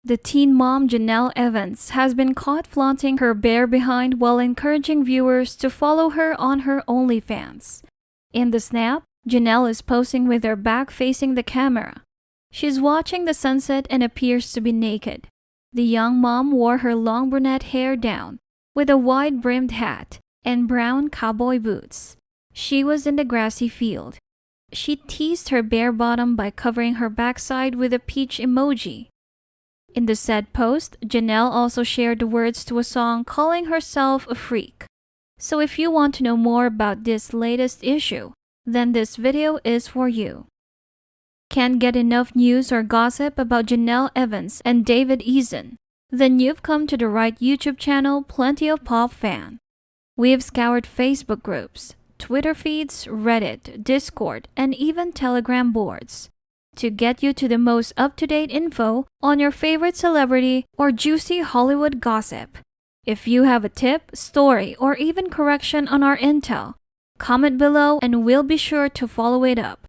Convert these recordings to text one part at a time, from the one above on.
The teen mom Jenelle Evans has been caught flaunting her bare behind while encouraging viewers to follow her on her OnlyFans. In the snap, Jenelle is posing with her back facing the camera. She's watching the sunset and appears to be naked. The young mom wore her long brunette hair down, with a wide brimmed hat and brown cowboy boots. She was in the grassy field. She teased her bare bottom by covering her backside with a peach emoji. In the said post, Jenelle also shared the words to a song calling herself a freak. So if you want to know more about this latest issue, then this video is for you. Can't get enough news or gossip about Jenelle Evans and David Eason? Then you've come to the right YouTube channel, Plenty of Pop Fan. We've scoured Facebook groups, Twitter feeds, Reddit, Discord, and even Telegram boards to get you to the most up-to-date info on your favorite celebrity or juicy Hollywood gossip. If you have a tip, story, or even correction on our intel, comment below and we'll be sure to follow it up.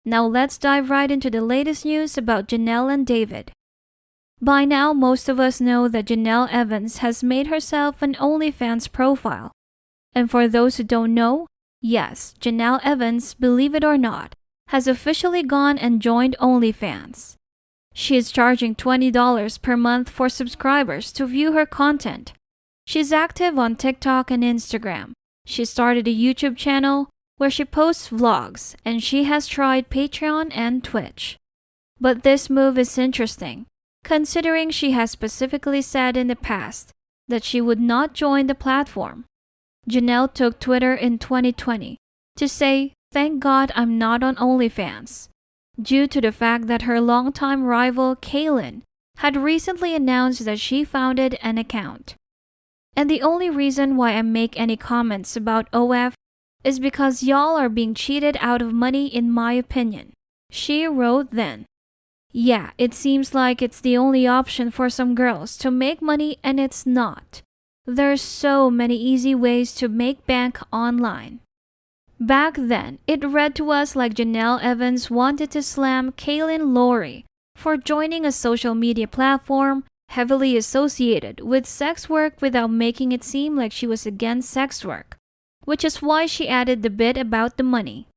Now let's dive right into the latest news about Jenelle and David. By now, most of us know that Jenelle Evans has made herself an OnlyFans profile. And for those who don't know, yes, Jenelle Evans, believe it or not, has officially gone and joined OnlyFans. She is charging $20 per month for subscribers to view her content. She's active on TikTok and Instagram. She started a YouTube channel where she posts vlogs, and she has tried Patreon and Twitch. But this move is interesting, considering she has specifically said in the past that she would not join the platform. Jenelle took Twitter in 2020 to say, "Thank God I'm not on OnlyFans," due to the fact that her longtime rival Kaylin had recently announced that she founded an account. And the only reason why I make any comments about OF is because y'all are being cheated out of money in my opinion. She wrote then. Yeah, it seems like it's the only option for some girls to make money, and it's not. There's so many easy ways to make bank online. Back then, it read to us like Jenelle Evans wanted to slam Kaylin Lowry for joining a social media platform heavily associated with sex work without making it seem like she was against sex work, which is why she added the bit about the money.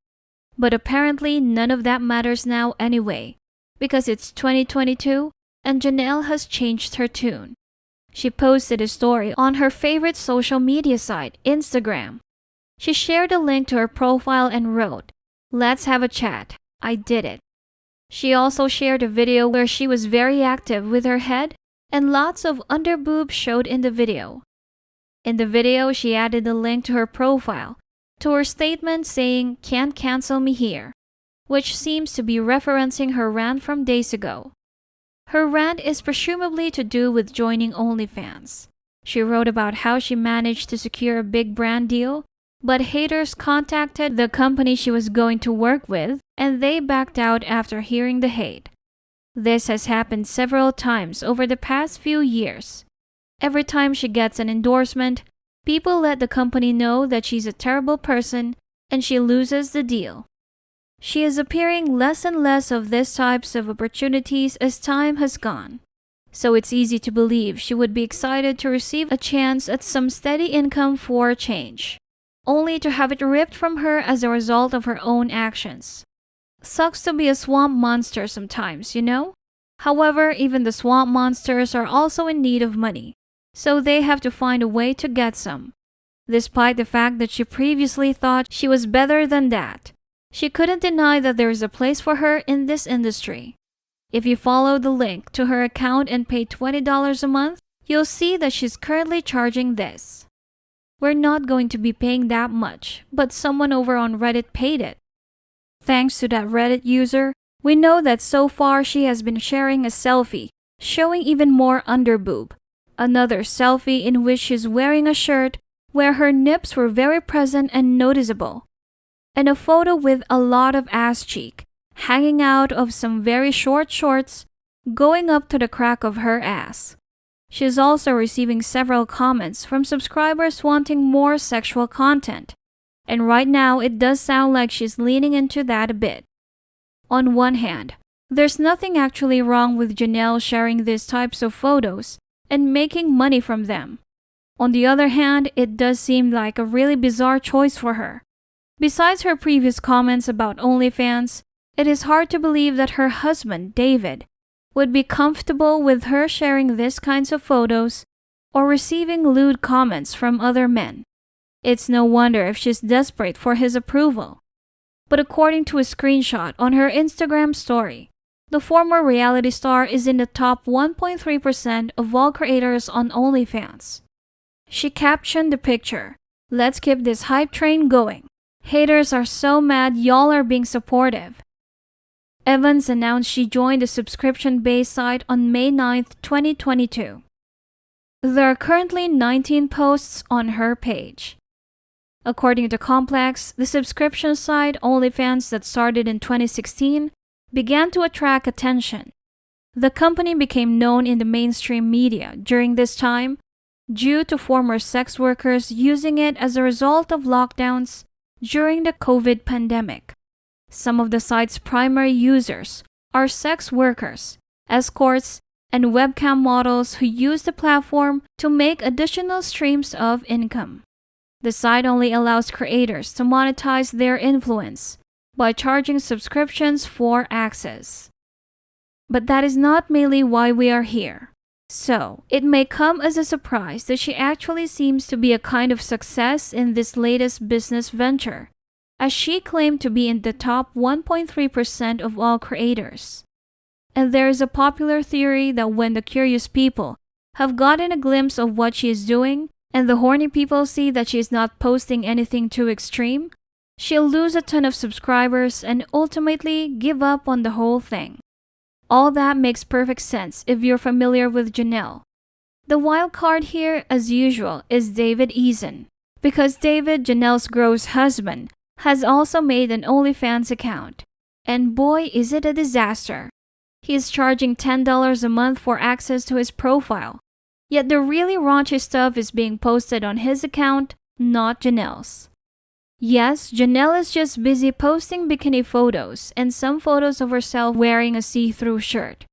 But apparently none of that matters now anyway, because it's 2022 and Jenelle has changed her tune. She posted a story on her favorite social media site, Instagram. She shared a link to her profile and wrote, "Let's have a chat. I did it." She also shared a video where she was very active with her head, and lots of underboob showed in the video. In the video, she added a link to her profile, to her statement saying, "Can't cancel me here," which seems to be referencing her rant from days ago. Her rant is presumably to do with joining OnlyFans. She wrote about how she managed to secure a big brand deal, but haters contacted the company she was going to work with, and they backed out after hearing the hate. This has happened several times over the past few years. Every time she gets an endorsement, people let the company know that she's a terrible person, and she loses the deal. She is appearing less and less of these types of opportunities as time has gone. So it's easy to believe she would be excited to receive a chance at some steady income for a change, only to have it ripped from her as a result of her own actions. Sucks to be a swamp monster sometimes, you know? However, even the swamp monsters are also in need of money, so they have to find a way to get some. Despite the fact that she previously thought she was better than that, she couldn't deny that there is a place for her in this industry. If you follow the link to her account and pay $20 a month, you'll see that she's currently charging this. We're not going to be paying that much, but someone over on Reddit paid it. Thanks to that Reddit user, we know that so far she has been sharing a selfie, showing even more underboob. Another selfie in which she's wearing a shirt where her nips were very present and noticeable. And a photo with a lot of ass cheek, hanging out of some very short shorts, going up to the crack of her ass. She is also receiving several comments from subscribers wanting more sexual content, and right now it does sound like she's leaning into that a bit. On one hand, There's nothing actually wrong with Jenelle sharing these types of photos and making money from them. On the other hand, it does seem like a really bizarre choice for her. Besides her previous comments about OnlyFans, it is hard to believe that her husband, David, would be comfortable with her sharing these kinds of photos or receiving lewd comments from other men. It's no wonder if she's desperate for his approval. But according to a screenshot on her Instagram story, the former reality star is in the top 1.3% of all creators on OnlyFans. She captioned the picture, "Let's keep this hype train going. Haters are so mad y'all are being supportive." Evans announced she joined the subscription-based site on May 9th, 2022. There are currently 19 posts on her page. According to Complex, the subscription site OnlyFans that started in 2016 began to attract attention. The company became known in the mainstream media during this time due to former sex workers using it as a result of lockdowns during the COVID pandemic. Some of the site's primary users are sex workers, escorts, and webcam models who use the platform to make additional streams of income. The site only allows creators to monetize their influence by charging subscriptions for access. But that is not mainly why we are here. So, it may come as a surprise that she actually seems to be a kind of success in this latest business venture, as she claimed to be in the top 1.3% of all creators. And there is a popular theory that when the curious people have gotten a glimpse of what she is doing, and the horny people see that she is not posting anything too extreme, she'll lose a ton of subscribers and ultimately give up on the whole thing. All that makes perfect sense if you're familiar with Jenelle. The wild card here, as usual, is David Eason, because David, Jenelle's gross husband, has also made an OnlyFans account. And boy, is it a disaster. He is charging $10 a month for access to his profile, yet the really raunchy stuff is being posted on his account, not Jenelle's. Yes, Jenelle is just busy posting bikini photos and some photos of herself wearing a see-through shirt.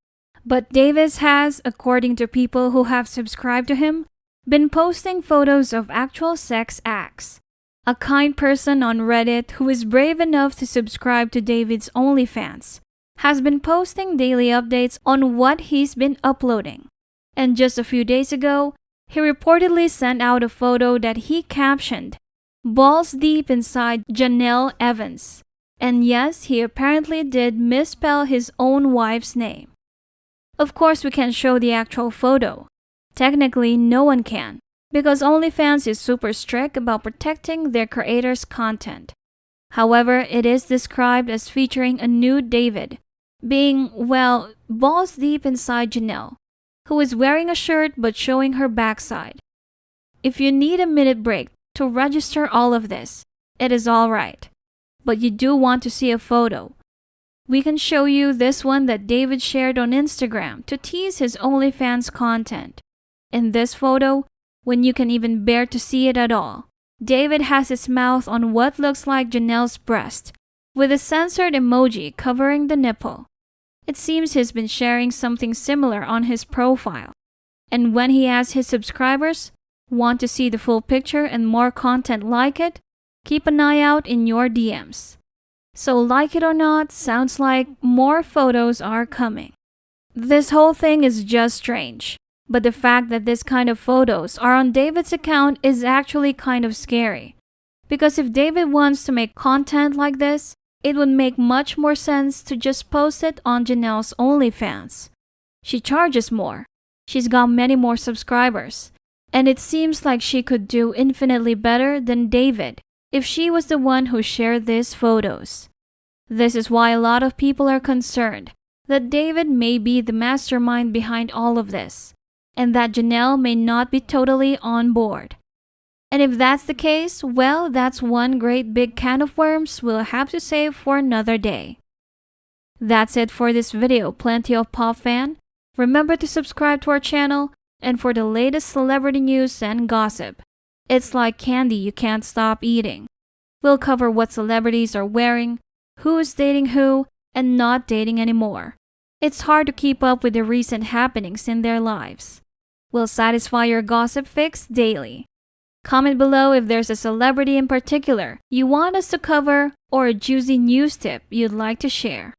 But Davis has, according to people who have subscribed to him, been posting photos of actual sex acts. A kind person on Reddit who is brave enough to subscribe to David's OnlyFans has been posting daily updates on what he's been uploading. And just a few days ago, he reportedly sent out a photo that he captioned, "Balls deep inside Jenelle Evans." And yes, he apparently did misspell his own wife's name. Of course, we can't show the actual photo. Technically, no one can, because OnlyFans is super strict about protecting their creators' content. However, it is described as featuring a nude David, being, well, balls deep inside Jenelle, who is wearing a shirt but showing her backside. If you need a minute break to register all of this, it is alright. But you do want to see a photo. We can show you this one that David shared on Instagram to tease his OnlyFans content. In this photo, when you can even bear to see it at all, David has his mouth on what looks like Jenelle's breast, with a censored emoji covering the nipple. It seems he's been sharing something similar on his profile. And when he asks his subscribers, want to see the full picture and more content like it? Keep an eye out in your DMs. So like it or not, sounds like more photos are coming. This whole thing is just strange, but the fact that this kind of photos are on David's account is actually kind of scary. Because if David wants to make content like this, it would make much more sense to just post it on Jenelle's OnlyFans. She charges more. She's got many more subscribers. And it seems like she could do infinitely better than David if she was the one who shared these photos. This is why a lot of people are concerned that David may be the mastermind behind all of this, and that Jenelle may not be totally on board. And if that's the case, well, that's one great big can of worms we'll have to save for another day. That's it for this video, Plenty of Pop fan. Remember to subscribe to our channel, and for the latest celebrity news and gossip. It's like candy you can't stop eating. We'll cover what celebrities are wearing, who is dating who, and not dating anymore. It's hard to keep up with the recent happenings in their lives. We'll satisfy your gossip fix daily. Comment below if there's a celebrity in particular you want us to cover or a juicy news tip you'd like to share.